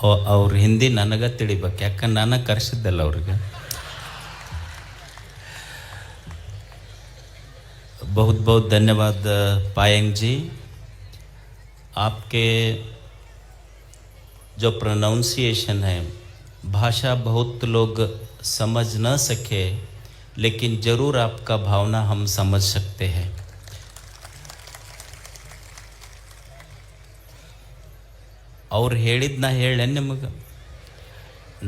ಅವ್ರ ಹಿಂದಿ ನನಗೆ ತಿಳಿಬೇಕು, ಯಾಕಂದ್ರೆ ನಾನು ಕರೆಸಿದ್ದಲ್ಲ ಅವ್ರಿಗೆ. बहुत बहुत धन्यवाद पायंग जी, आपके जो प्रोनाउंसिएशन है, भाषा बहुत लोग समझ न सके लेकिन ज़रूर आपका भावना हम समझ सकते हैं. ಅವ್ರು ಹೇಳಿದ್ದು ನಾ ಹೇಳ ನಿಮಗೆ,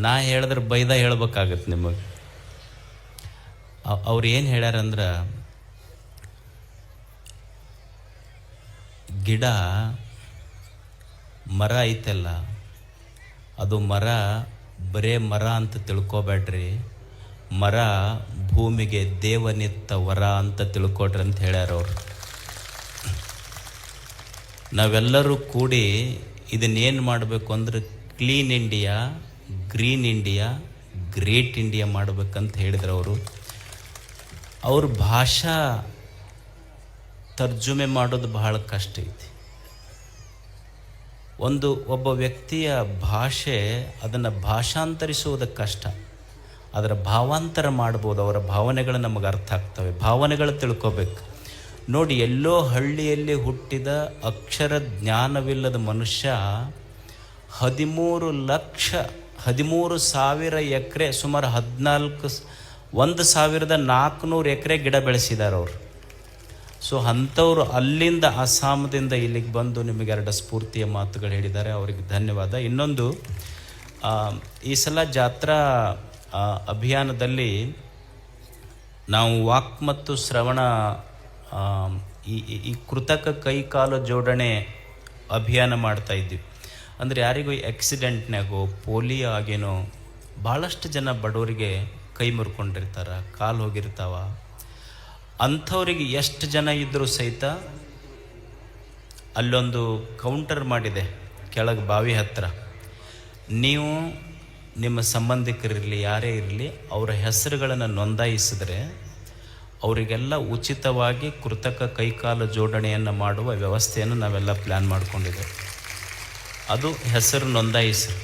ನಾ ಹೇಳಿದ್ರೆ ಬೈದ ಹೇಳ್ಬೇಕಾಗತ್ತೆ ನಿಮಗೆ. ಅವ್ರು ಏನು ಹೇಳ್ಯಾರಂದ್ರೆ, ಗಿಡ ಮರ ಐತಲ್ಲ, ಅದು ಮರ ಬರೇ ಮರ ಅಂತ ತಿಳ್ಕೊಬೇಡ್ರಿ, ಮರ ಭೂಮಿಗೆ ದೇವನಿತ್ತ ವರ ಅಂತ ತಿಳ್ಕೊಡ್ರಿ ಅಂತ ಹೇಳ್ಯಾರ ಅವರು. ನಾವೆಲ್ಲರೂ ಕೂಡಿ ಇದನ್ನೇನು ಮಾಡಬೇಕು ಅಂದ್ರೆ clean India, green India, great India ಮಾಡಬೇಕಂತ ಹೇಳಿದ್ರು ಅವರು. ಅವ್ರ ಭಾಷಾ ತರ್ಜುಮೆ ಮಾಡೋದು ಬಹಳ ಕಷ್ಟ ಐತಿ. ಒಬ್ಬ ವ್ಯಕ್ತಿಯ ಭಾಷೆ ಅದನ್ನು ಭಾಷಾಂತರಿಸುವುದು ಕಷ್ಟ, ಅದರ ಭಾವಾಂತರ ಮಾಡ್ಬೋದು. ಅವರ ಭಾವನೆಗಳು ನಮಗೆ ಅರ್ಥ ಆಗ್ತವೆ, ಭಾವನೆಗಳು ತಿಳ್ಕೊಬೇಕು. ನೋಡಿ, ಎಲ್ಲೋ ಹಳ್ಳಿಯಲ್ಲಿ ಹುಟ್ಟಿದ ಅಕ್ಷರ ಜ್ಞಾನವಿಲ್ಲದ ಮನುಷ್ಯ 13,00,000 ಎಕರೆ, ಸುಮಾರು 1,400 ಎಕರೆ ಗಿಡ ಬೆಳೆಸಿದ್ದಾರೆ ಅವರು. ಸೊ ಅಂಥವ್ರು ಅಲ್ಲಿಂದ ಅಸ್ಸಾಮದಿಂದ ಇಲ್ಲಿಗೆ ಬಂದು ನಿಮಗೆ 2 ಸ್ಫೂರ್ತಿಯ ಮಾತುಗಳು ಹೇಳಿದ್ದಾರೆ, ಅವರಿಗೆ ಧನ್ಯವಾದ. ಇನ್ನೊಂದು, ಈ ಸಲ ಜಾತ್ರಾ ಅಭಿಯಾನದಲ್ಲಿ ನಾವು ವಾಕ್ ಮತ್ತು ಶ್ರವಣ ಈ ಕೃತಕ ಕೈಕಾಲು ಜೋಡಣೆ ಅಭಿಯಾನ ಮಾಡ್ತಾ ಇದ್ವಿ. ಅಂದರೆ ಯಾರಿಗೂ ಆಕ್ಸಿಡೆಂಟ್ನಾಗೋ ಪೋಲಿಯೋ ಆಗೇನೋ ಭಾಳಷ್ಟು ಜನ ಬಡವರಿಗೆ ಕೈ ಮುರ್ಕೊಂಡಿರ್ತಾರೆ, ಕಾಲು ಹೋಗಿರ್ತಾವ. ಅಂಥವ್ರಿಗೆ ಎಷ್ಟು ಜನ ಇದ್ದರೂ ಸಹಿತ ಅಲ್ಲೊಂದು ಕೌಂಟರ್ ಮಾಡಿದೆ ಕೆಳಗೆ ಬಾವಿ ಹತ್ತಿರ. ನೀವು ನಿಮ್ಮ ಸಂಬಂಧಿಕರಿರಲಿ ಯಾರೇ ಇರಲಿ, ಅವರ ಹೆಸರುಗಳನ್ನು ನೋಂದಾಯಿಸಿದ್ರೆ ಅವರಿಗೆಲ್ಲ ಉಚಿತವಾಗಿ ಕೃತಕ ಕೈಕಾಲು ಜೋಡಣೆಯನ್ನು ಮಾಡುವ ವ್ಯವಸ್ಥೆಯನ್ನು ನಾವೆಲ್ಲ ಪ್ಲ್ಯಾನ್ ಮಾಡಿಕೊಂಡಿದ್ದೇವೆ. ಅದು ಹೆಸರು ನೋಂದಾಯಿಸ್ರಿ.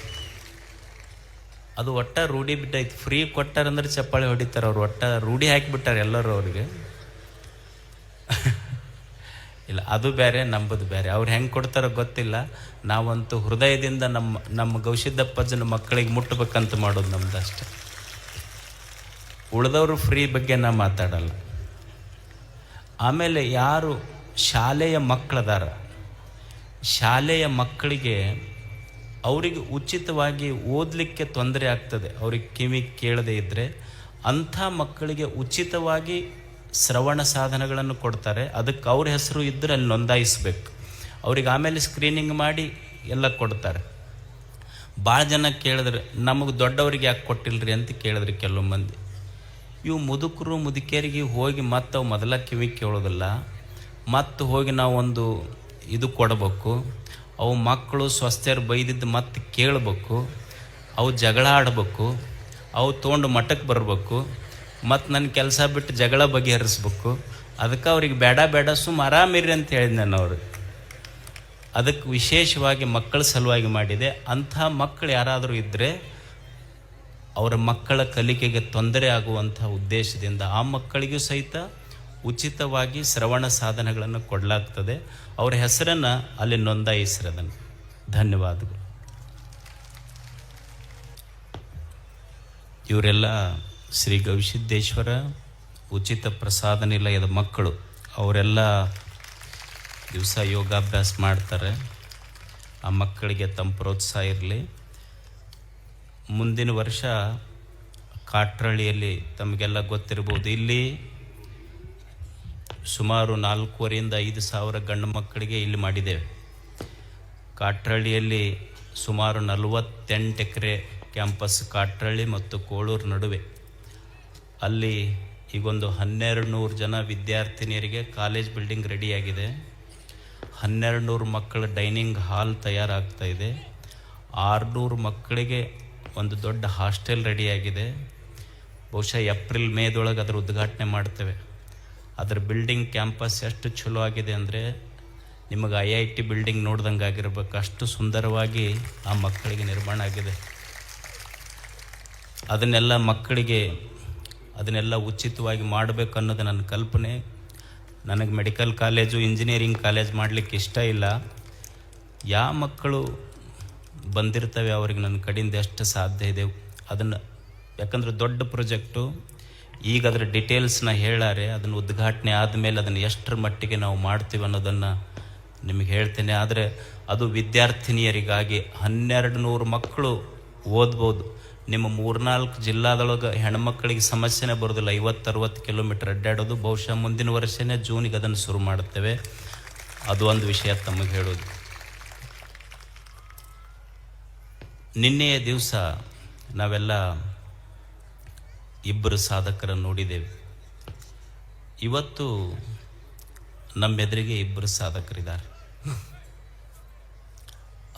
ಅದು ಒಟ್ಟ ರೂಢಿ ಬಿಟ್ಟೈತೆ. ಫ್ರೀ ಕೊಟ್ಟಾರಂದ್ರೆ ಚಪ್ಪಾಳೆ ಹೊಡಿತಾರೆ ಅವ್ರು, ಒಟ್ಟ ರೂಢಿ ಹಾಕಿಬಿಟ್ಟಾರೆ ಎಲ್ಲರೂ ಅವರಿಗೆ. ಇಲ್ಲ, ಅದು ಬೇರೆ, ನಂಬುದು ಬೇರೆ. ಅವ್ರು ಹೆಂಗೆ ಕೊಡ್ತಾರೋ ಗೊತ್ತಿಲ್ಲ. ನಾವಂತೂ ಹೃದಯದಿಂದ ನಮ್ಮ ಗೌಶಿದ್ದಪ್ಪಜ್ಜನ ಮಕ್ಕಳಿಗೆ ಮುಟ್ಟಬೇಕಂತ ಮಾಡೋದು ನಮ್ದು ಅಷ್ಟೆ. ಉಳಿದವರು ಫ್ರೀ ಬಗ್ಗೆ ನಾ ಮಾತಾಡಲ್ಲ. ಆಮೇಲೆ ಯಾರು ಶಾಲೆಯ ಮಕ್ಕಳದಾರ, ಶಾಲೆಯ ಮಕ್ಕಳಿಗೆ ಅವರಿಗೆ ಉಚಿತವಾಗಿ ಓದಲಿಕ್ಕೆ ತೊಂದರೆ ಆಗ್ತದೆ, ಅವ್ರಿಗೆ ಕಿವಿ ಕೇಳದೇ ಇದ್ದರೆ ಅಂಥ ಮಕ್ಕಳಿಗೆ ಉಚಿತವಾಗಿ ಶ್ರವಣ ಸಾಧನಗಳನ್ನು ಕೊಡ್ತಾರೆ. ಅದಕ್ಕೆ ಅವ್ರ ಹೆಸರು ಇದ್ದರೆ ಅಲ್ಲಿ ನೋಂದಾಯಿಸ್ಬೇಕು. ಅವ್ರಿಗೆ ಆಮೇಲೆ ಸ್ಕ್ರೀನಿಂಗ್ ಮಾಡಿ ಎಲ್ಲ ಕೊಡ್ತಾರೆ. ಭಾಳ ಜನ ಕೇಳಿದ್ರೆ, ನಮಗೆ ದೊಡ್ಡವರಿಗೆ ಯಾಕೆ ಕೊಟ್ಟಿಲ್ಲರಿ ಅಂತ ಕೇಳಿದ್ರಿ ಕೆಲವು ಮಂದಿ. ಇವು ಮುದುಕರು ಮುದುಕಿಯರಿಗೆ ಹೋಗಿ ಮತ್ತು ಅವು ಮೊದಲ ಕಿವಿ ಕೇಳೋದಿಲ್ಲ, ಮತ್ತು ಹೋಗಿ ನಾವು ಒಂದು ಇದು ಕೊಡಬೇಕು. ಅವು ಮಕ್ಕಳು ಸ್ವಸ್ಥರು ಬೈದಿದ್ದು ಮತ್ತೆ ಕೇಳಬೇಕು, ಅವು ಜಗಳ ಆಡಬೇಕು, ಅವು ತೊಗೊಂಡು ಮಠಕ್ಕೆ ಬರಬೇಕು, ಮತ್ತು ನನ್ನ ಕೆಲಸ ಬಿಟ್ಟು ಜಗಳ ಬಗೆಹರಿಸ್ಬೇಕು. ಅದಕ್ಕೆ ಅವ್ರಿಗೆ ಬೇಡ ಸುಮ್ಮ ಆರಾಮಿರಿ ಅಂತ ಹೇಳಿದೆ ನಾನು ಅವ್ರಿಗೆ. ಅದಕ್ಕೆ ವಿಶೇಷವಾಗಿ ಮಕ್ಕಳ ಸಲುವಾಗಿ ಮಾಡಿದೆ. ಅಂಥ ಮಕ್ಕಳು ಯಾರಾದರೂ ಇದ್ದರೆ ಅವರ ಮಕ್ಕಳ ಕಲಿಕೆಗೆ ತೊಂದರೆ ಆಗುವಂಥ ಉದ್ದೇಶದಿಂದ ಆ ಮಕ್ಕಳಿಗೂ ಸಹಿತ ಉಚಿತವಾಗಿ ಶ್ರವಣ ಸಾಧನಗಳನ್ನು ಕೊಡಲಾಗ್ತದೆ. ಅವರ ಹೆಸರನ್ನು ಅಲ್ಲಿ ನೋಂದಾಯಿಸಿರೋದನ್ನು. ಧನ್ಯವಾದಗಳು. ಇವರೆಲ್ಲ ಶ್ರೀ ಗವಿಸಿದ್ದೇಶ್ವರ ಉಚಿತ ಪ್ರಸಾದ ನಿಲಯದ ಮಕ್ಕಳು. ಅವರೆಲ್ಲ ದಿವಸ ಯೋಗಾಭ್ಯಾಸ ಮಾಡ್ತಾರೆ. ಆ ಮಕ್ಕಳಿಗೆ ತಮ್ಮ ಪ್ರೋತ್ಸಾಹ ಇರಲಿ. ಮುಂದಿನ ವರ್ಷ ಕಾಟ್ರಳ್ಳಿಯಲ್ಲಿ ತಮಗೆಲ್ಲ ಗೊತ್ತಿರ್ಬೋದು, ಇಲ್ಲಿ ಸುಮಾರು 4,500 ಗಂಡು ಮಕ್ಕಳಿಗೆ ಇಲ್ಲಿ ಮಾಡಿದ್ದೇವೆ. ಕಾಟ್ರಳ್ಳಿಯಲ್ಲಿ ಸುಮಾರು 48 ಎಕರೆ ಕ್ಯಾಂಪಸ್, ಕಾಟ್ರಳ್ಳಿ ಮತ್ತು ಕೋಳೂರು ನಡುವೆ. ಅಲ್ಲಿ ಈಗೊಂದು 1,200 ಜನ ವಿದ್ಯಾರ್ಥಿನಿಯರಿಗೆ ಕಾಲೇಜ್ ಬಿಲ್ಡಿಂಗ್ ರೆಡಿಯಾಗಿದೆ. 1,200 ಮಕ್ಕಳ ಡೈನಿಂಗ್ ಹಾಲ್ ತಯಾರಾಗ್ತಾಯಿದೆ. 600 ಮಕ್ಕಳಿಗೆ ಒಂದು ದೊಡ್ಡ ಹಾಸ್ಟೆಲ್ ರೆಡಿಯಾಗಿದೆ. ಬಹುಶಃ ಏಪ್ರಿಲ್ ಮೇದೊಳಗೆ ಅದರ ಉದ್ಘಾಟನೆ ಮಾಡ್ತೇವೆ. ಅದರ ಬಿಲ್ಡಿಂಗ್ ಕ್ಯಾಂಪಸ್ ಎಷ್ಟು ಚಲೋ ಆಗಿದೆ ಅಂದರೆ ನಿಮಗೆ IIT ಬಿಲ್ಡಿಂಗ್ ನೋಡ್ದಂಗೆ ಆಗಿರ್ಬೇಕು, ಅಷ್ಟು ಸುಂದರವಾಗಿ ಆ ಮಕ್ಕಳಿಗೆ ನಿರ್ಮಾಣ ಆಗಿದೆ. ಅದನ್ನೆಲ್ಲ ಮಕ್ಕಳಿಗೆ ಅದನ್ನೆಲ್ಲ ಉಚಿತವಾಗಿ ಮಾಡಬೇಕು ಅನ್ನೋದು ನನ್ನ ಕಲ್ಪನೆ. ನನಗೆ ಮೆಡಿಕಲ್ ಕಾಲೇಜು ಇಂಜಿನಿಯರಿಂಗ್ ಕಾಲೇಜ್ ಮಾಡಲಿಕ್ಕೆ ಇಷ್ಟ ಇಲ್ಲ. ಯಾವ ಮಕ್ಕಳು ಬಂದಿರ್ತವೆ ಅವ್ರಿಗೆ ನನ್ನ ಕಡೆಯಿಂದ ಎಷ್ಟು ಸಾಧ್ಯ ಇದೆ ಅದನ್ನು, ಯಾಕಂದರೆ ದೊಡ್ಡ ಪ್ರಾಜೆಕ್ಟು, ಈಗ ಅದರ ಡಿಟೇಲ್ಸ್ನ ಹೇಳಾರೆ. ಅದನ್ನು ಉದ್ಘಾಟನೆ ಆದಮೇಲೆ ಅದನ್ನು ಎಷ್ಟರ ಮಟ್ಟಿಗೆ ನಾವು ಮಾಡ್ತೀವಿ ಅನ್ನೋದನ್ನು ನಿಮಗೆ ಹೇಳ್ತೇನೆ. ಆದರೆ ಅದು ವಿದ್ಯಾರ್ಥಿನಿಯರಿಗಾಗಿ 1200 ಮಕ್ಕಳು ಓದ್ಬೋದು. ನಿಮ್ಮ 3-4 ಜಿಲ್ಲಾದೊಳಗೆ ಹೆಣ್ಮಕ್ಳಿಗೆ ಸಮಸ್ಯೆನೇ ಬರೋದಿಲ್ಲ. 50-60 ಕಿಲೋಮೀಟರ್ ಅಡ್ಡಾಡೋದು. ಬಹುಶಃ ಮುಂದಿನ ವರ್ಷನೇ ಜೂನಿಗೆ ಅದನ್ನು ಶುರು ಮಾಡ್ತೇವೆ. ಅದು ಒಂದು ವಿಷಯ ತಮಗೆ ಹೇಳೋದು. ನಿನ್ನೆಯ ದಿವಸ ನಾವೆಲ್ಲ ಇಬ್ಬರು ಸಾಧಕರನ್ನು ನೋಡಿದ್ದೇವೆ. ಇವತ್ತು ನಮ್ಮೆದುರಿಗೆ ಇಬ್ಬರು ಸಾಧಕರಿದ್ದಾರೆ.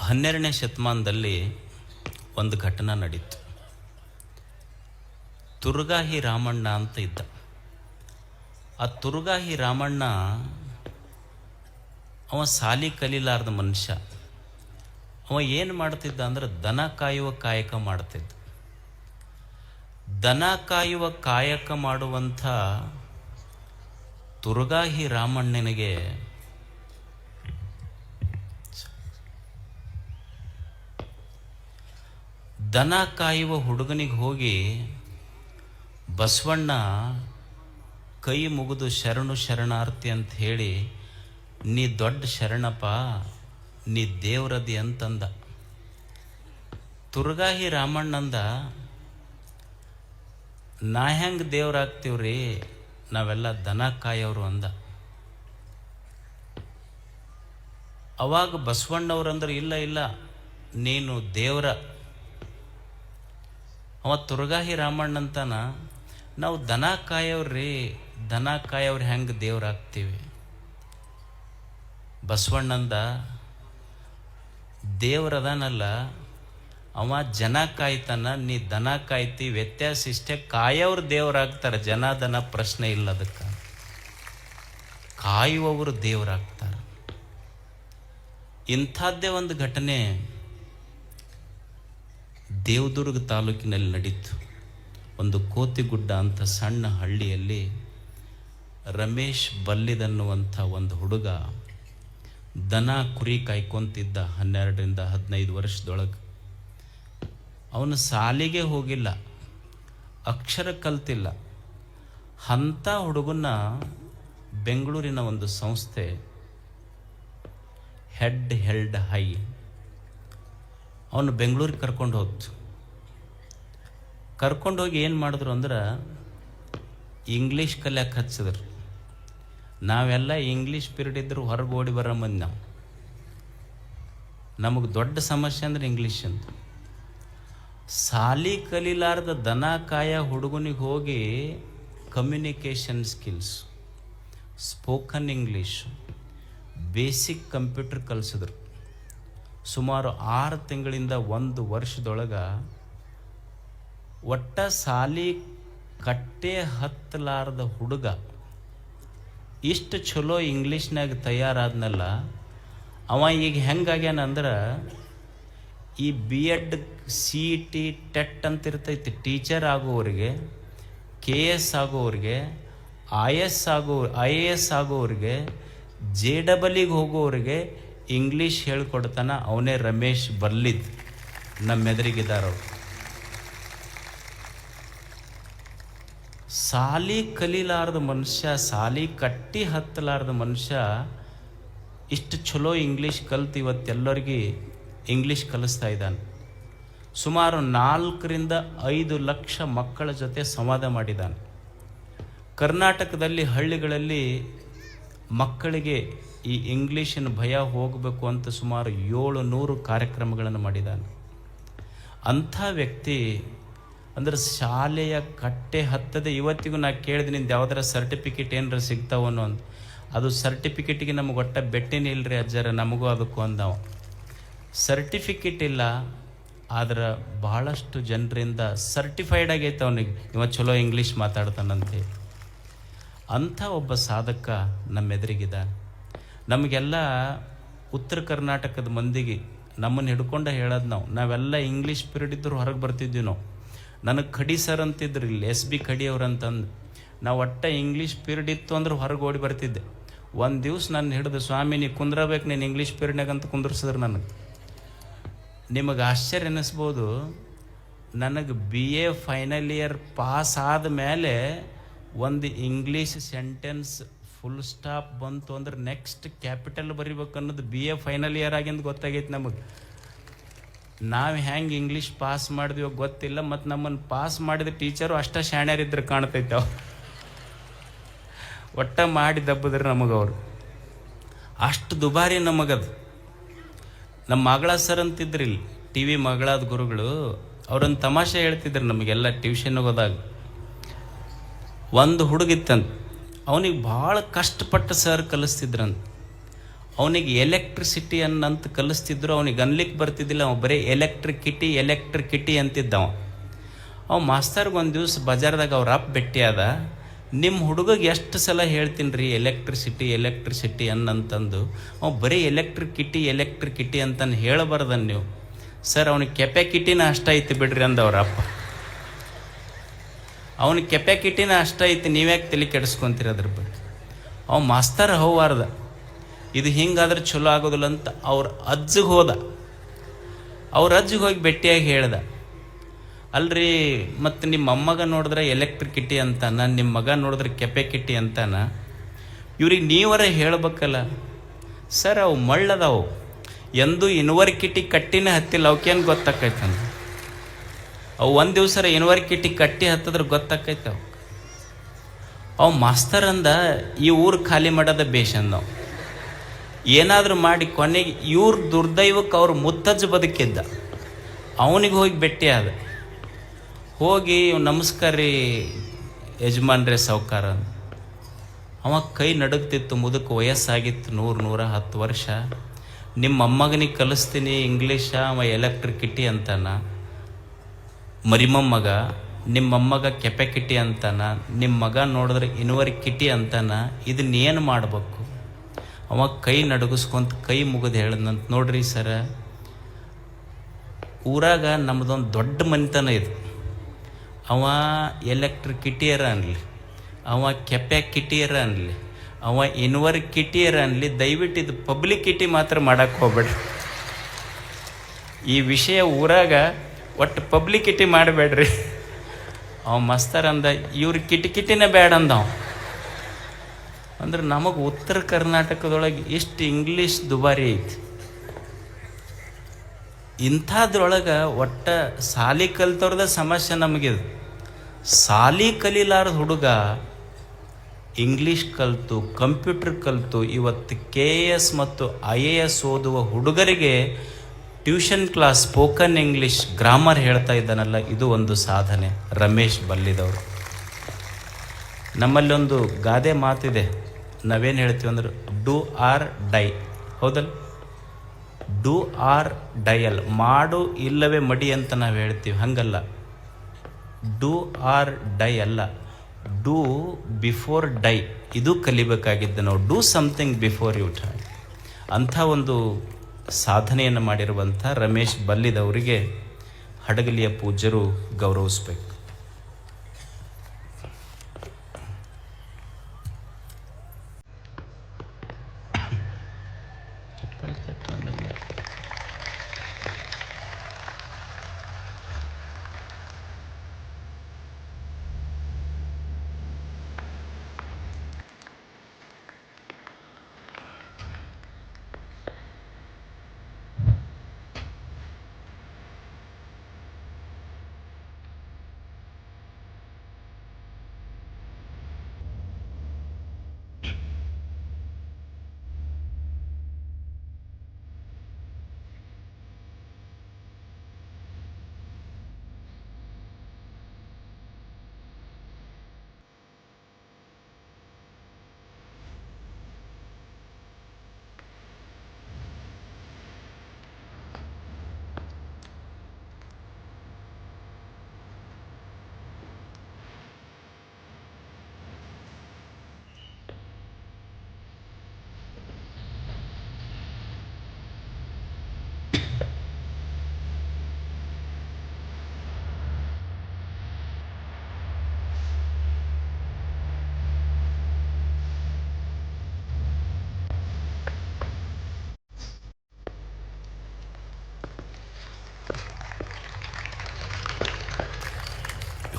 12ನೇ ಶತಮಾನದಲ್ಲಿ ಒಂದು ಘಟನೆ ನಡೀತು. ತುರುಗಾಹಿ ರಾಮಣ್ಣ ಅಂತ ಇದ್ದ. ಆ ತುರುಗಾಹಿ ರಾಮಣ್ಣ ಅವ ಸಾಲಿ ಕಲೀಲಾರ್ದ ಮನುಷ್ಯ. ಅವ ಏನು ಮಾಡ್ತಿದ್ದ ಅಂದ್ರೆ ದನ ಕಾಯುವ ಕಾಯಕ ಮಾಡ್ತಿದ್ದ. ದನ ಕಾಯುವ ಕಾಯಕ ಮಾಡುವಂಥ ತುರುಗಾಹಿ ರಾಮಣ್ಣನಿಗೆ ದನ ಕಾಯುವ ಹುಡುಗನಿಗೆ ಹೋಗಿ ಬಸವಣ್ಣ ಕೈ ಮುಗಿದು ಶರಣು ಶರಣಾರ್ಥಿ ಅಂತ ಹೇಳಿ, ನೀ ದೊಡ್ಡ ಶರಣಪ್ಪ, ನೀ ದೇವ್ರದಿ ಅಂತಂದ. ತುರುಗಾಹಿ ರಾಮಣ್ಣಂದ, ನಾ ಹೆಂಗೆ ದೇವ್ರಾಗ್ತೀವ್ರಿ, ನಾವೆಲ್ಲ ದನ ಕಾಯೋರು ಅಂದ. ಅವಾಗ ಬಸವಣ್ಣವ್ರಂದ್ರೆ, ಇಲ್ಲ ಇಲ್ಲ ನೀನು ದೇವ್ರ. ಅವ ತುರುಗಾಹಿ ರಾಮಣ್ಣಂತಾನ, ನಾವು ದನ ಕಾಯೋರ್ರಿ, ದನ ಕಾಯೋರು ಹೆಂಗೆ ದೇವ್ರಾಗ್ತೀವಿ. ಬಸವಣ್ಣಂದ, ದೇವ್ರದಾನಲ್ಲ ಅವ ಜನ ಕಾಯ್ತಾನ, ನೀ ದನ ಕಾಯ್ತಿ, ವ್ಯತ್ಯಾಸ ಇಷ್ಟೇ. ಕಾಯೋರು ದೇವರಾಗ್ತಾರೆ, ಜನ ದನ ಪ್ರಶ್ನೆ ಇಲ್ಲ. ಅದಕ್ಕೆ ಕಾಯುವವರು ದೇವರಾಗ್ತಾರೆ. ಇಂಥದ್ದೇ ಒಂದು ಘಟನೆ ದೇವದುರ್ಗ ತಾಲೂಕಿನಲ್ಲಿ ನಡೀತು. ಒಂದು ಕೋತಿಗುಡ್ಡ ಅಂತ ಸಣ್ಣ ಹಳ್ಳಿಯಲ್ಲಿ ರಮೇಶ್ ಬಲ್ಲಿದನ್ನುವಂಥ ಒಂದು ಹುಡುಗ ದನ ಕುರಿ ಕಾಯ್ಕೊಂತಿದ್ದ. 12-15 ವರ್ಷದೊಳಗೆ. ಅವನು ಸಾಲಿಗೆ ಹೋಗಿಲ್ಲ, ಅಕ್ಷರ ಕಲ್ತಿಲ್ಲ. ಅಂಥ ಹುಡುಗನ್ನ ಬೆಂಗಳೂರಿನ ಒಂದು ಸಂಸ್ಥೆ ಹೆಲ್ಡ್ ಹೈ ಅವನು ಬೆಂಗಳೂರಿಗೆ ಕರ್ಕೊಂಡು ಹೋಗ್ತು. ಕರ್ಕೊಂಡೋಗಿ ಏನು ಮಾಡಿದ್ರು ಅಂದ್ರೆ ಇಂಗ್ಲೀಷ್ ಕಲಿಯಕ್ಕೆ ಹಚ್ಚಿದ್ರು. ನಾವೆಲ್ಲ ಇಂಗ್ಲೀಷ್ ಪೀರಿಯಡ್ ಇದ್ದರೂ ಹೊರಗೆ ಓಡಿ ಬರೋ ಮಂದಿ ನಾವು. ನಮಗೆ ದೊಡ್ಡ ಸಮಸ್ಯೆ ಅಂದ್ರೆ ಇಂಗ್ಲೀಷ್ ಅಂತ. ಸಾಲಿ ಕಲೀಲಾರ್ದ ದನ ಕಾಯ ಹುಡುಗನಿಗೆ ಹೋಗಿ communication skills, spoken English, basic computer ಕಲಿಸಿದ್ರು. ಸುಮಾರು 6 ತಿಂಗಳಿಂದ 1 ವರ್ಷದೊಳಗೆ ಒಟ್ಟ ಸಾಲಿ ಕಟ್ಟೆ ಹತ್ತಲಾರ್ದ ಹುಡುಗ ಇಷ್ಟು ಚಲೋ ಇಂಗ್ಲೀಷ್ನಾಗ ತಯಾರಾದ್ನಲ್ಲ. ಅವ ಈಗ ಹೆಂಗಾಗ್ಯಾನಂದ್ರೆ, ಈ BEd CET ಟೆಟ್ ಅಂತ ಇರ್ತೈತಿ, ಟೀಚರ್ ಆಗೋರಿಗೆ, KS ಆಗೋರಿಗೆ, IAS ಆಗೋರಿಗೆ, JEE ಹೋಗೋರಿಗೆ ಇಂಗ್ಲೀಷ್ ಹೇಳ್ಕೊಡ್ತಾನ. ಅವನೇ ರಮೇಶ್ ಬಲ್ಲಿದ್. ನಮ್ಮೆದುರಿಗಿದ್ದಾರವ್ರು. ಸಾಲಿ ಕಲೀಲಾರ್ದ ಮನುಷ್ಯ, ಸಾಲಿ ಕಟ್ಟಿ ಹತ್ತಲಾರ್ದ ಮನುಷ್ಯ ಇಷ್ಟು ಚಲೋ ಇಂಗ್ಲೀಷ್ ಕಲ್ತು ಇವತ್ತೆಲ್ಲರಿಗೆ ಇಂಗ್ಲೀಷ್ ಕಲಿಸ್ತಾ ಇದ್ದಾನೆ. ಸುಮಾರು 4-5 ಲಕ್ಷ ಮಕ್ಕಳ ಜೊತೆ ಸಂವಾದ ಮಾಡಿದ್ದಾನೆ. ಕರ್ನಾಟಕದಲ್ಲಿ ಹಳ್ಳಿಗಳಲ್ಲಿ ಮಕ್ಕಳಿಗೆ ಈ ಇಂಗ್ಲೀಷಿನ ಭಯ ಹೋಗಬೇಕು ಅಂತ ಸುಮಾರು 700 ಕಾರ್ಯಕ್ರಮಗಳನ್ನು ಮಾಡಿದ್ದಾನೆ. ಅಂಥ ವ್ಯಕ್ತಿ ಅಂದ್ರೆ ಶಾಲೆಯ ಕಟ್ಟೆ ಹತ್ತದೆ. ಇವತ್ತಿಗೂ ನಾ ಕೇಳಿದೆ, ನಿಂದು ಯಾವ್ದಾರ ಸರ್ಟಿಫಿಕೇಟ್ ಏನಾರ ಸಿಗ್ತಾವನ್ನೋ ಅಂತ. ಅದು ಸರ್ಟಿಫಿಕೇಟಿಗೆ ನಮಗೆ ಒಟ್ಟ ಬೆಟ್ಟಿನೇ ಇಲ್ಲರಿ ಅಜ್ಜರ, ನಮಗೂ ಅದಕ್ಕೂ ಅಂದವ. ಸರ್ಟಿಫಿಕೇಟ್ ಇಲ್ಲ, ಆದ್ರೆ ಬಹಳಷ್ಟು ಜನರಿಂದ ಸರ್ಟಿಫೈಡ್ ಆಗೈತೆ ಅವನಿಗೆ, ಇವ ಚಲೋ ಇಂಗ್ಲೀಷ್ ಮಾತಾಡ್ತಾನಂತೆ. ಅಂಥ ಒಬ್ಬ ಸಾಧಕ ನಮ್ಮೆದುರಿಗಿದ. ನಮಗೆಲ್ಲ ಉತ್ತರ ಕರ್ನಾಟಕದ ಮಂದಿಗೆ ನಮ್ಮನ್ನು ಹಿಡ್ಕೊಂಡ ಹೇಳೋದು ನಾವೆಲ್ಲ ಇಂಗ್ಲೀಷ್ ಪೀರಿಯಡ್ ಇದ್ದರೂ ಹೊರಗೆ ಬರ್ತಿದ್ವಿ ನಾವು. ನನಗೆ ಖಡಿ ಸರ್ ಅಂತಿದ್ರು ಇಲ್ಲಿ, ಎಸ್ ಬಿ ಖಡಿ ಅವ್ರು ಅಂತಂದು. ನಾವು ಒಟ್ಟ ಇಂಗ್ಲೀಷ್ ಪೀರಿಯಡ್ ಇತ್ತು ಅಂದ್ರೆ ಹೊರಗೆ ಓಡಿ ಬರ್ತಿದ್ದೆ. ಒಂದು ದಿವ್ಸ ನನ್ನ ಹಿಡಿದು, ಸ್ವಾಮಿ ನೀ ಕುಂದ್ರಬೇಕು ನೀನು ಇಂಗ್ಲೀಷ್ ಪೀರಿಯಡ್ನಾಗ ಅಂತ ಕುಂದ್ರಿಸಿದ್ರು ನನಗೆ. ನಿಮಗೆ ಆಶ್ಚರ್ಯ ಅನ್ನಿಸ್ಬೋದು, ನನಗೆ B A final year pass ಆದಮೇಲೆ ಒಂದು ಇಂಗ್ಲೀಷ್ ಸೆಂಟೆನ್ಸ್ ಫುಲ್ ಸ್ಟಾಪ್ ಬಂತು ಅಂದ್ರೆ ನೆಕ್ಸ್ಟ್ ಕ್ಯಾಪಿಟಲ್ ಬರಿಬೇಕು ಅನ್ನೋದು ಬಿ ಎ ಫೈನಲ್ ಇಯರ್ ಆಗಿಂದ ಗೊತ್ತಾಗೈತೆ ನಮಗೆ. ನಾವು ಹೆಂಗೆ ಇಂಗ್ಲೀಷ್ ಪಾಸ್ ಮಾಡಿದ್ವಿ ಗೊತ್ತಿಲ್ಲ, ಮತ್ತು ನಮ್ಮನ್ನು ಪಾಸ್ ಮಾಡಿದ ಟೀಚರು ಅಷ್ಟೇ ಶಾಣ್ಯರಿದ್ರೆ ಕಾಣ್ತೈತೆ ಅವು. ಒಟ್ಟ ಮಾಡಿ ದಬ್ಬದ್ರೆ ನಮಗವ್ರು ಅಷ್ಟು ದುಬಾರಿ ನಮಗದು. ನಮ್ಮ ಮಗಳ ಸರ್ ಅಂತಿದ್ರು ಇಲ್ಲಿ, ಟಿ ವಿ ಮಗಳಾದ ಗುರುಗಳು, ಅವ್ರೊಂದು ತಮಾಷೆ ಹೇಳ್ತಿದ್ರು ನಮಗೆಲ್ಲ ಟ್ಯೂಷನ್ಗೆ ಹೋದಾಗ. ಒಂದು ಹುಡುಗಿತ್ತಂತ, ಅವನಿಗೆ ಭಾಳ ಕಷ್ಟಪಟ್ಟು ಸರ್ ಕಲಿಸ್ತಿದ್ರಂತ. ಅವನಿಗೆ ಎಲೆಕ್ಟ್ರಿಸಿಟಿ ಅನ್ನಂತ ಕಲಿಸ್ತಿದ್ರು, ಅವನಿಗೆ ಅನ್ಲಿಕ್ಕೆ ಬರ್ತಿದ್ದಿಲ್ಲ. ಅವ ಬರೀ ಎಲೆಕ್ಟ್ರಿಕಿಟಿ ಅಂತಿದ್ದವ. ಅವ ಮಾಸ್ತರ್ಗೆ ಒಂದು ದಿವ್ಸ ಬಜಾರ್ದಾಗ ಅವ್ರ ಅಪ್ಪ ಭೇಟಿಯಾದ. ನಿಮ್ಮ ಹುಡುಗಗೆ ಎಷ್ಟು ಸಲ ಹೇಳ್ತೀನಿ ರೀ ಎಲೆಕ್ಟ್ರಿಸಿಟಿ ಅನ್ನಂತಂದು, ಅವ ಬರೀ ಎಲೆಕ್ಟ್ರಿಕಿಟಿ ಅಂತಂದು ಹೇಳಬಾರ್ದನ್ನು ನೀವು. ಸರ್ ಅವನಿಗೆ ಕೆಪ್ಯಾಕಿಟಿನ ಅಷ್ಟ ಐತಿ ಬಿಡ್ರಿ ಅಂದವ್ರ ಅಪ್ಪ. ಅವನಿಗೆ ಕೆಪ್ಯಾಕಿಟಿನ ಅಷ್ಟ ಐತಿ, ನೀವ್ಯಾಕೆ ತಲೆ ಕೆಡಿಸ್ಕೊಂತೀರ ಅದ್ರ ಬಗ್ಗೆ. ಅವ ಮಾಸ್ತರ್ ಹೋವಾರ್ದ, ಇದು ಹಿಂಗಾದ್ರೆ ಚಲೋ ಆಗೋದಿಲ್ಲ ಅಂತ ಅವ್ರ ಅಜ್ಜಿಗೆ ಹೋದ. ಅವ್ರ ಅಜ್ಜಿಗೆ ಹೋಗಿ ಭೇಟಿಯಾಗಿ ಹೇಳ್ದ, ಅಲ್ರಿ ಮತ್ತು ನಿಮ್ಮ ಅಮ್ಮಗ ನೋಡಿದ್ರೆ ಎಲೆಕ್ಟ್ರಿಕಿಟಿ ಅಂತಾನ, ನಿಮ್ಮ ಮಗ ನೋಡಿದ್ರೆ ಕೆಪ್ಯಾಕಿಟಿ ಅಂತಾನ, ಇವ್ರಿಗೆ ನೀವರ ಹೇಳ್ಬೇಕಲ್ಲ. ಸರ್ ಅವು ಮಳ್ಳದವು, ಎಂದೂ ಯೂನಿವರ್ಸಿಟಿ ಕಟ್ಟಿನೇ ಹತ್ತಿಲ್ಲ, ಅವಕ್ಕೇನು ಗೊತ್ತಾಕೈತಂದ. ಅವು ಒಂದು ದಿವ್ಸ ಯೂನಿವರ್ಸಿಟಿ ಕಟ್ಟಿ ಹತ್ತಿದ್ರೆ ಗೊತ್ತಾಕೈತೆ ಅವು ಮಾಸ್ತರ್ ಅಂದ, ಈ ಊರು ಖಾಲಿ ಮಾಡೋದ ಬೇಷಂದವು. ಏನಾದರೂ ಮಾಡಿ ಕೊನೆಗೆ ಇವ್ರ ದುರ್ದೈವಕ್ಕೆ ಅವ್ರ ಮುತ್ತಜ್ಜ ಬದುಕಿದ್ದ. ಅವನಿಗೆ ಹೋಗಿ ಭೇಟಿ ಆದ. ಹೋಗಿ ನಮಸ್ಕಾರ ರೀ ಯಜಮಾನ್ರೇ ಸಾವ್ಕಾರ. ಅವ ಕೈ ನಡುಗ್ತಿತ್ತು, ಮುದುಕ ವಯಸ್ಸಾಗಿತ್ತು 110 ವರ್ಷ. ನಿಮ್ಮ ಮೊಮ್ಮಗನಿಗೆ ಕಲಿಸ್ತೀನಿ ಇಂಗ್ಲೀಷ, ಅವ ಎಲೆಕ್ಟ್ರಿಕಿಟಿ ಅಂತಾನ. ಮರಿಮೊಮ್ಮಗ ನಿಮ್ಮ ಮೊಮ್ಮಗ ಕೆಪ್ಯಾಕಿಟಿ ಅಂತಾನ, ನಿಮ್ಮ ಮಗ ನೋಡಿದ್ರೆ ಯೂನಿವರ್ಸಿಟಿ ಅಂತಾನ. ಇದನ್ನೇನು ಮಾಡಬೇಕು? ಅವ ಕೈ ನಡುಗಿಸ್ಕೊಂತ ಕೈ ಮುಗಿದು ಹೇಳದಂತ, ನೋಡ್ರಿ ಸರ, ಊರಾಗ ನಮ್ಮದೊಂದು ದೊಡ್ಡ ಮನೆತನ ಇದು. ಅವ ಎಲೆಕ್ಟ್ರಿಕಿಟಿಯರ ಅನ್ನಲಿ, ಅವ ಕೆಪ್ಯಾಕಿಟಿಯರ ಅನ್ನಲಿ, ಅವ ಯೂನಿವರ್ಸಿಟಿಯರ ಅನ್ನಲಿ, ದಯವಿಟ್ಟು ಇದು ಪಬ್ಲಿಕಿಟಿ ಮಾತ್ರ ಮಾಡಕ್ಕೆ ಹೋಗ್ಬೇಡ್ರಿ. ಈ ವಿಷಯ ಊರಾಗ ಒಟ್ಟು ಪಬ್ಲಿಕಿಟಿ ಮಾಡಬೇಡ್ರಿ. ಅವ ಮಸ್ತರ್ ಅಂದ, ಇವ್ರ ಕಿಟಿಕಿಟಿನೇ ಬೇಡ ಅಂದವ. ಅಂದ್ರೆ ನಮಗೆ ಉತ್ತರ ಕರ್ನಾಟಕದೊಳಗೆ ಎಷ್ಟು ಇಂಗ್ಲೀಷ್ ದುಬಾರಿ ಐತಿ. ಇಂಥದ್ರೊಳಗೆ ಒಟ್ಟ ಸಾಲಿ ಕಲ್ತವ್ರದ ಸಮಸ್ಯೆ ನಮಗಿದು. ಸಾಲಿ ಕಲೀಲಾರ್ದ ಹುಡುಗ ಇಂಗ್ಲೀಷ್ ಕಲಿತು, ಕಂಪ್ಯೂಟರ್ ಕಲಿತು ಇವತ್ತು KS ಮತ್ತು IAS ಓದುವ ಹುಡುಗರಿಗೆ tuition class, spoken English, grammar ಹೇಳ್ತಾ ಇದ್ದಾನಲ್ಲ, ಇದು ಒಂದು ಸಾಧನೆ. ರಮೇಶ್ ಬಲ್ಲಿದವರು. ನಮ್ಮಲ್ಲಿ ಒಂದು ಗಾದೆ ಮಾತಿದೆ, ನಾವೇನು ಹೇಳ್ತೀವಿ ಅಂದ್ರೆ ಡೂ ಆರ್ ಡೈ, ಹೌದಲ್ಲ? ಡೂ ಆರ್ ಡೈಯಲ್, ಮಾಡು ಇಲ್ಲವೇ ಮಡಿ ಅಂತ ನಾವು ಹೇಳ್ತೀವಿ. ಹಂಗಲ್ಲ, ಡೂ ಆರ್ ಡೈ ಅಲ್ಲ, ಡೂ ಬಿಫೋರ್ ಡೈ. ಇದು ಕಲಿಬೇಕಾಗಿದ್ದು ನಾವು. Do something before you die. ಅಂಥ ಒಂದು ಸಾಧನೆಯನ್ನು ಮಾಡಿರುವಂಥ ರಮೇಶ್ ಬಲ್ಲಿದವರಿಗೆ ಹಡಗಲಿಯ ಪೂಜ್ಯರು ಗೌರವಿಸ್ಬೇಕು.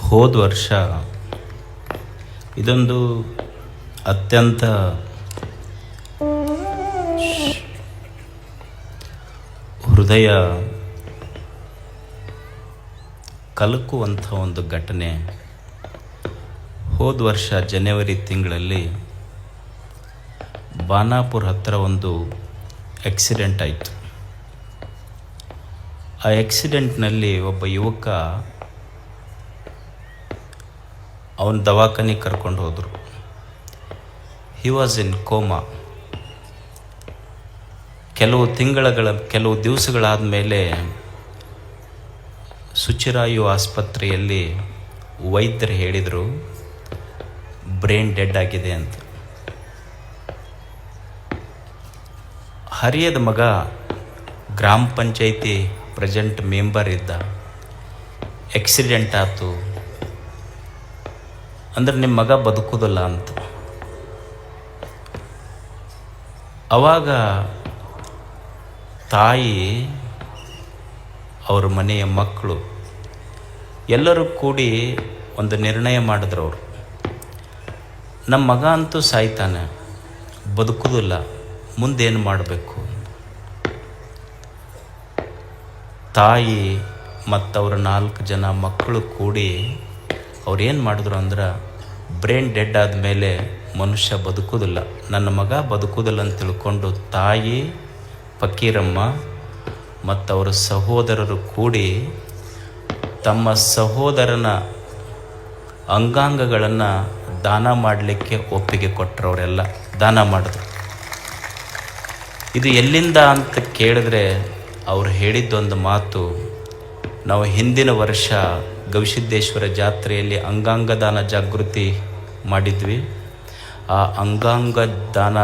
ಹೋದ ವರ್ಷ ಇದೊಂದು ಅತ್ಯಂತ ಹೃದಯ ಕಲಕುವಂಥ ಒಂದು ಘಟನೆ. ಹೋದ ವರ್ಷ ಜನವರಿ ತಿಂಗಳಲ್ಲಿ ಬಾನಾಪುರ ಹತ್ತಿರ ಒಂದು ಆಕ್ಸಿಡೆಂಟ್ ಆಯಿತು. ಆ ಆಕ್ಸಿಡೆಂಟ್ನಲ್ಲಿ ಒಬ್ಬ ಯುವಕ ಅವನ ದವಾಖಾನೆಗೆ ಕರ್ಕೊಂಡು ಹೋದರು. He was in coma. ಕೆಲವು ದಿವಸಗಳಾದ ಮೇಲೆ ಸುಚಿರಾಯು ಆಸ್ಪತ್ರೆಯಲ್ಲಿ ವೈದ್ಯರು ಹೇಳಿದರು ಬ್ರೈನ್ ಡೆಡ್ ಆಗಿದೆ ಅಂತ. ಹರಿಯದ ಮಗ ಗ್ರಾಮ ಪಂಚಾಯಿತಿ ಪ್ರೆಸೆಂಟ್ ಮೆಂಬರ್ ಇದ್ದ. ಆಕ್ಸಿಡೆಂಟ್ ಆಯಿತು ಅಂದ್ರೆ ನಿಮ್ಮ ಮಗ ಬದುಕೋದಿಲ್ಲ ಅಂತ. ಆವಾಗ ತಾಯಿ, ಅವ್ರ ಮನೆಯ ಮಕ್ಕಳು ಎಲ್ಲರೂ ಕೂಡಿ ಒಂದು ನಿರ್ಣಯ ಮಾಡಿದ್ರು. ಅವರು ನಮ್ಮ ಮಗ ಅಂತೂ ಸಾಯ್ತಾನೆ, ಬದುಕೋದಿಲ್ಲ, ಮುಂದೇನು ಮಾಡಬೇಕು. ತಾಯಿ ಮತ್ತು ಅವರ 4 ಜನ ಮಕ್ಕಳು ಕೂಡಿ ಅವ್ರೇನು ಮಾಡಿದ್ರು ಅಂದ್ರೆ, ಬ್ರೈನ್ ಡೆಡ್ ಆದಮೇಲೆ ಮನುಷ್ಯ ಬದುಕೋದಿಲ್ಲ, ನನ್ನ ಮಗ ಬದುಕೋದಿಲ್ಲ ಅಂತ ತಿಳ್ಕೊಂಡು ತಾಯಿ ಫಕೀರಮ್ಮ ಮತ್ತು ಅವರ ಸಹೋದರರು ಕೂಡಿ ತಮ್ಮ ಸಹೋದರನ ಅಂಗಾಂಗಗಳನ್ನು ದಾನ ಮಾಡಲಿಕ್ಕೆ ಒಪ್ಪಿಗೆ ಕೊಟ್ಟರು. ಅವರೆಲ್ಲ ದಾನ ಮಾಡಿದ್ರು. ಇದು ಎಲ್ಲಿಂದ ಅಂತ ಕೇಳಿದ್ರೆ ಅವ್ರು ಹೇಳಿದ್ದೊಂದು ಮಾತು, ನಾವು ಹಿಂದಿನ ವರ್ಷ ಗವಿಸಿದ್ದೇಶ್ವರ ಜಾತ್ರೆಯಲ್ಲಿ ಅಂಗಾಂಗ ದಾನ ಜಾಗೃತಿ ಮಾಡಿದ್ವಿ. ಆ ಅಂಗಾಂಗ ದಾನ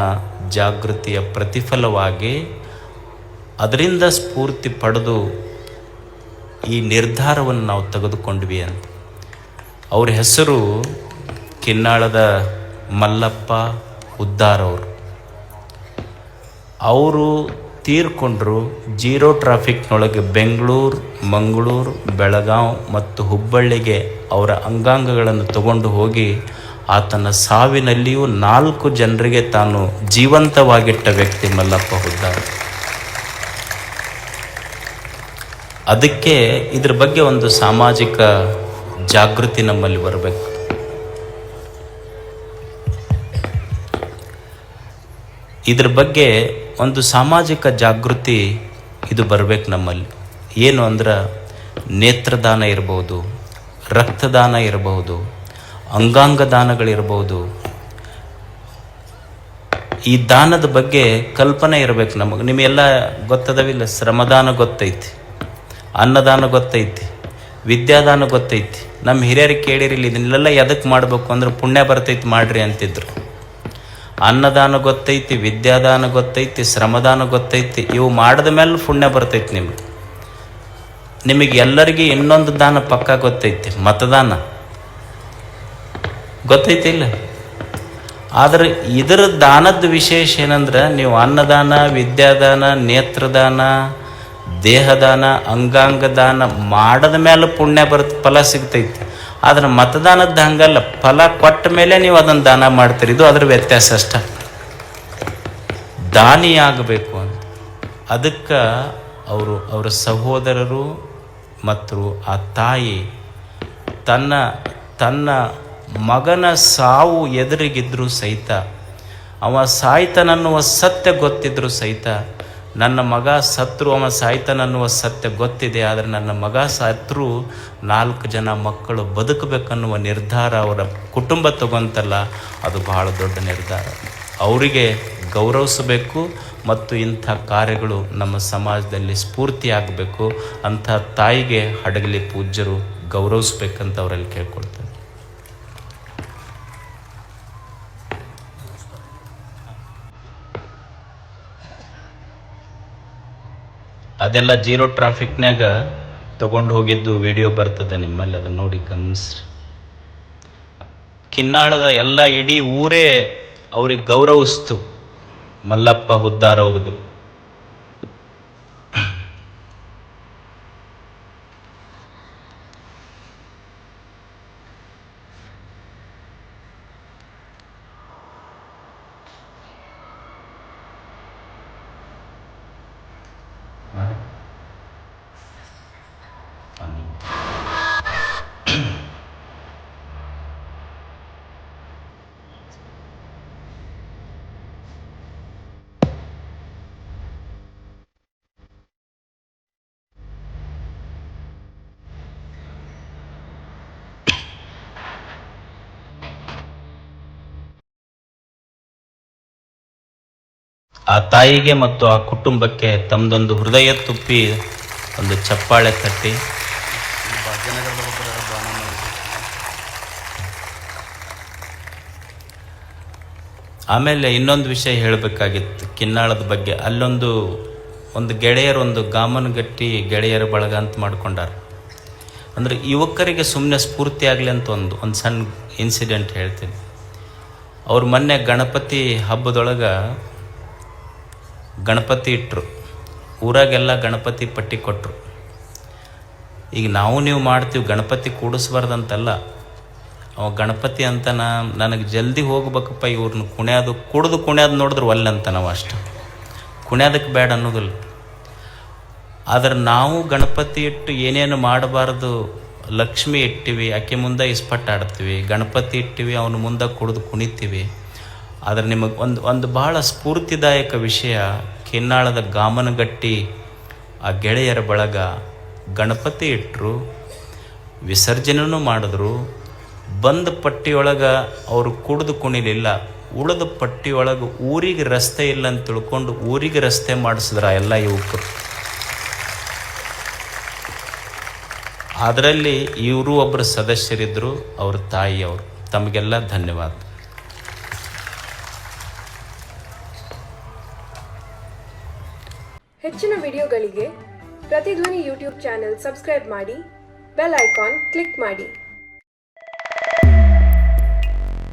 ಜಾಗೃತಿಯ ಪ್ರತಿಫಲವಾಗಿ ಅದರಿಂದ ಸ್ಫೂರ್ತಿ ಪಡೆದು ಈ ನಿರ್ಧಾರವನ್ನು ನಾವು ತೆಗೆದುಕೊಂಡ್ವಿ ಅಂತ. ಅವ್ರ ಹೆಸರು ಕಿನ್ನಾಳದ ಮಲ್ಲಪ್ಪ ಹುದ್ದಾರ್. ಅವರು ತೀರ್ಕೊಂಡ್ರು. ಜೀರೋ ಟ್ರಾಫಿಕ್ನೊಳಗೆ ಬೆಂಗಳೂರು, ಮಂಗಳೂರು, ಬೆಳಗಾವಿ ಮತ್ತು ಹುಬ್ಬಳ್ಳಿಗೆ ಅವರ ಅಂಗಾಂಗಗಳನ್ನು ತಗೊಂಡು ಹೋಗಿ ಆತನ ಸಾವಿನಲ್ಲಿಯೂ 4 ಜನರಿಗೆ ತಾನು ಜೀವಂತವಾಗಿಟ್ಟ ವ್ಯಕ್ತಿ ಮಲ್ಲಪ್ಪ ಹುದ್ದಾರ್. ಅದಕ್ಕೆ ಇದ್ರ ಬಗ್ಗೆ ಒಂದು ಸಾಮಾಜಿಕ ಜಾಗೃತಿ ನಮ್ಮಲ್ಲಿ ಬರಬೇಕು. ಇದ್ರ ಬಗ್ಗೆ ಒಂದು ಸಾಮಾಜಿಕ ಜಾಗೃತಿ ಇದು ಬರಬೇಕು ನಮ್ಮಲ್ಲಿ. ಏನು ಅಂದ್ರೆ, ನೇತ್ರದಾನ ಇರ್ಬೋದು, ರಕ್ತದಾನ ಇರಬಹುದು, ಅಂಗಾಂಗ ದಾನಗಳಿರ್ಬೋದು. ಈ ದಾನದ ಬಗ್ಗೆ ಕಲ್ಪನೆ ಇರಬೇಕು ನಮಗೆ. ನಿಮಗೆಲ್ಲ ಗೊತ್ತದವಿಲ್ಲ, ಶ್ರಮದಾನ ಗೊತ್ತೈತಿ, ಅನ್ನದಾನ ಗೊತ್ತೈತಿ, ವಿದ್ಯಾದಾನ ಗೊತ್ತೈತಿ. ನಮ್ಮ ಹಿರಿಯರಿಗೆ ಕೇಳಿರಿಲ್ಲ, ಇದನ್ನೆಲ್ಲ ಎದಕ್ಕೆ ಮಾಡಬೇಕು ಅಂದ್ರೆ ಪುಣ್ಯ ಬರ್ತೈತಿ ಮಾಡ್ರಿ ಅಂತಿದ್ರು. ಅನ್ನದಾನ ಗೊತ್ತೈತಿ, ವಿದ್ಯಾದಾನ ಗೊತ್ತೈತಿ, ಶ್ರಮದಾನ ಗೊತ್ತೈತಿ. ಇವು ಮಾಡಿದ ಮೇಲೆ ಪುಣ್ಯ ಬರ್ತೈತಿ ನಿಮಗೆ ಎಲ್ಲರಿಗೆ ಇನ್ನೊಂದು ದಾನ ಪಕ್ಕ ಗೊತ್ತೈತಿ, ಮತದಾನ ಗೊತ್ತೈತಿ ಇಲ್ಲ. ಆದರೆ ಇದರ ದಾನದ ವಿಶೇಷ ಏನಂದ್ರೆ, ನೀವು ಅನ್ನದಾನ, ವಿದ್ಯಾದಾನ, ನೇತ್ರದಾನ, ದೇಹದಾನ, ಅಂಗಾಂಗ ದಾನ ಮಾಡದ ಮೇಲೆ ಪುಣ್ಯ ಫಲ ಸಿಗ್ತೈತಿ. ಆದರೆ ಮತದಾನದ ಹಂಗಲ್ಲ, ಫಲ ಕೊಟ್ಟ ಮೇಲೆ ನೀವು ಅದನ್ನು ದಾನ ಮಾಡ್ತೀರಿ. ಇದು ಅದರ ವ್ಯತ್ಯಾಸ ಅಷ್ಟ. ದಾನಿಯಾಗಬೇಕು ಅಂತ ಅದಕ್ಕೆ ಅವರ ಸಹೋದರರು ಮತ್ತು ಆ ತಾಯಿ ತನ್ನ ಮಗನ ಸಾವು ಎದುರಿಗಿದ್ರು ಸಹಿತ, ಅವ ಸಾಯ್ತಾನನ್ನುವ ಸತ್ಯ ಗೊತ್ತಿದ್ರು ಸಹಿತ, ನನ್ನ ಮಗ ಸತ್ರು, ಅವ ಸಾಯ್ತಾನನ್ನುವ ಸತ್ಯ ಗೊತ್ತಿದೆ, ಆದರೆ ನನ್ನ ಮಗ ಸತ್ರು 4 ಜನ ಮಕ್ಕಳು ಬದುಕಬೇಕನ್ನುವ ನಿರ್ಧಾರ ಅವರ ಕುಟುಂಬ ತಗೊಂತಲ್ಲ, ಅದು ಬಹಳ ದೊಡ್ಡ ನಿರ್ಧಾರ. ಅವರಿಗೆ ಗೌರವಿಸಬೇಕು ಮತ್ತು ಇಂಥ ಕಾರ್ಯಗಳು ನಮ್ಮ ಸಮಾಜದಲ್ಲಿ ಸ್ಫೂರ್ತಿಯಾಗಬೇಕು. ಅಂಥ ತಾಯಿಗೆ ಹಡಗಲಿ ಪೂಜ್ಯರು ಗೌರವಿಸ್ಬೇಕಂತ ಅವರಲ್ಲಿ ಕೇಳ್ಕೊಳ್ತಾರೆ. ಅದೆಲ್ಲ ಜೀರೋ ಟ್ರಾಫಿಕ್ನಾಗ ತಗೊಂಡು ಹೋಗಿದ್ದು ವಿಡಿಯೋ ಬರ್ತದೆ ನಿಮ್ಮಲ್ಲಿ, ಅದನ್ನ ನೋಡಿ ಗಮನಿಸ್ರಿ. ಕಿನ್ನಾಳದ ಎಲ್ಲ ಇಡೀ ಊರೇ ಅವ್ರಿಗೆ ಗೌರವಿಸ್ತು ಮಲ್ಲಪ್ಪ ಹುದ್ದಾರ್ ಅವ್ರದ್ದು. ಆ ತಾಯಿಗೆ ಮತ್ತು ಆ ಕುಟುಂಬಕ್ಕೆ ತಮ್ಮದೊಂದು ಹೃದಯ ತುಪ್ಪಿ ಒಂದು ಚಪ್ಪಾಳೆ ತಟ್ಟಿ. ಆಮೇಲೆ ಇನ್ನೊಂದು ವಿಷಯ ಹೇಳಬೇಕಾಗಿತ್ತು ಕಿನ್ನಾಳದ ಬಗ್ಗೆ. ಒಂದು ಗೆಳೆಯರೊಂದು ಗಾಮನಗಟ್ಟಿ ಗೆಳೆಯರ ಬಳಗ ಅಂತ ಮಾಡ್ಕೊಂಡಾರ. ಅಂದರೆ ಯುವಕರಿಗೆ ಸುಮ್ಮನೆ ಸ್ಫೂರ್ತಿ ಆಗಲಿ ಅಂತ ಒಂದು ಸಣ್ಣ ಇನ್ಸಿಡೆಂಟ್ ಹೇಳ್ತೀನಿ. ಅವ್ರು ಮೊನ್ನೆ ಗಣಪತಿ ಹಬ್ಬದೊಳಗೆ ಗಣಪತಿ ಇಟ್ಟರು, ಊರಾಗೆಲ್ಲ ಗಣಪತಿ ಪಟ್ಟಿ ಕೊಟ್ಟರು. ಈಗ ನೀವು ಮಾಡ್ತೀವಿ ಗಣಪತಿ ಕೂಡಿಸ್ಬಾರ್ದಂತಲ್ಲ, ಅವ ಗಣಪತಿ ಅಂತ ನನಗೆ ಜಲ್ದಿ ಹೋಗ್ಬೇಕಪ್ಪ ಇವ್ರನ್ನ ಕುಣ್ಯಾದು ನೋಡಿದ್ರೆ ಒಲ್ಲೆ ನಾವು ಅಷ್ಟು ಕುಣ್ಯಾದಕ್ಕೆ ಬೇಡ ಅನ್ನೋದಿಲ್ಲ. ಆದರೆ ನಾವು ಗಣಪತಿ ಇಟ್ಟು ಏನೇನು ಮಾಡಬಾರ್ದು, ಲಕ್ಷ್ಮಿ ಇಟ್ಟಿವಿ ಆಕೆ ಮುಂದೆ ಇಸ್ಪಟ್ಟಾಡ್ತೀವಿ, ಗಣಪತಿ ಇಟ್ಟಿವಿ ಅವನ ಮುಂದೆ ಕುಣಿತೀವಿ. ಆದರೆ ನಿಮಗೆ ಒಂದು ಬಹಳ ಸ್ಫೂರ್ತಿದಾಯಕ ವಿಷಯ, ಕಿನ್ನಾಳದ ಗಾಮನಗಟ್ಟಿ ಆ ಗೆಳೆಯರ ಬಳಗ ಗಣಪತಿ ಇಟ್ಟರು, ವಿಸರ್ಜನೆನೂ ಮಾಡಿದ್ರು. ಬಂದ ಪಟ್ಟಿಯೊಳಗೆ ಅವರು ಕುಣಿಲಿಲ್ಲ, ಉಳಿದ ಪಟ್ಟಿಯೊಳಗೆ ಊರಿಗೆ ರಸ್ತೆ ಇಲ್ಲ ಅಂತ ತಿಳ್ಕೊಂಡು ಊರಿಗೆ ರಸ್ತೆ ಮಾಡಿಸಿದ್ರ ಎಲ್ಲ ಯುವಕರು. ಅದರಲ್ಲಿ ಇವರು ಒಬ್ಬರು ಸದಸ್ಯರಿದ್ದರು, ಅವ್ರ ತಾಯಿಯವರು. ತಮಗೆಲ್ಲ ಧನ್ಯವಾದ. ಹೆಚ್ಚಿನ ವಿಡಿಯೋಗಳಿಗೆ ಪ್ರತಿಧ್ವನಿ ಯೂಟ್ಯೂಬ್ ಚಾನೆಲ್ ಸಬ್ಸ್ಕ್ರೈಬ್ ಮಾಡಿ, ಬೆಲ್ ಐಕಾನ್ ಕ್ಲಿಕ್ ಮಾಡಿ.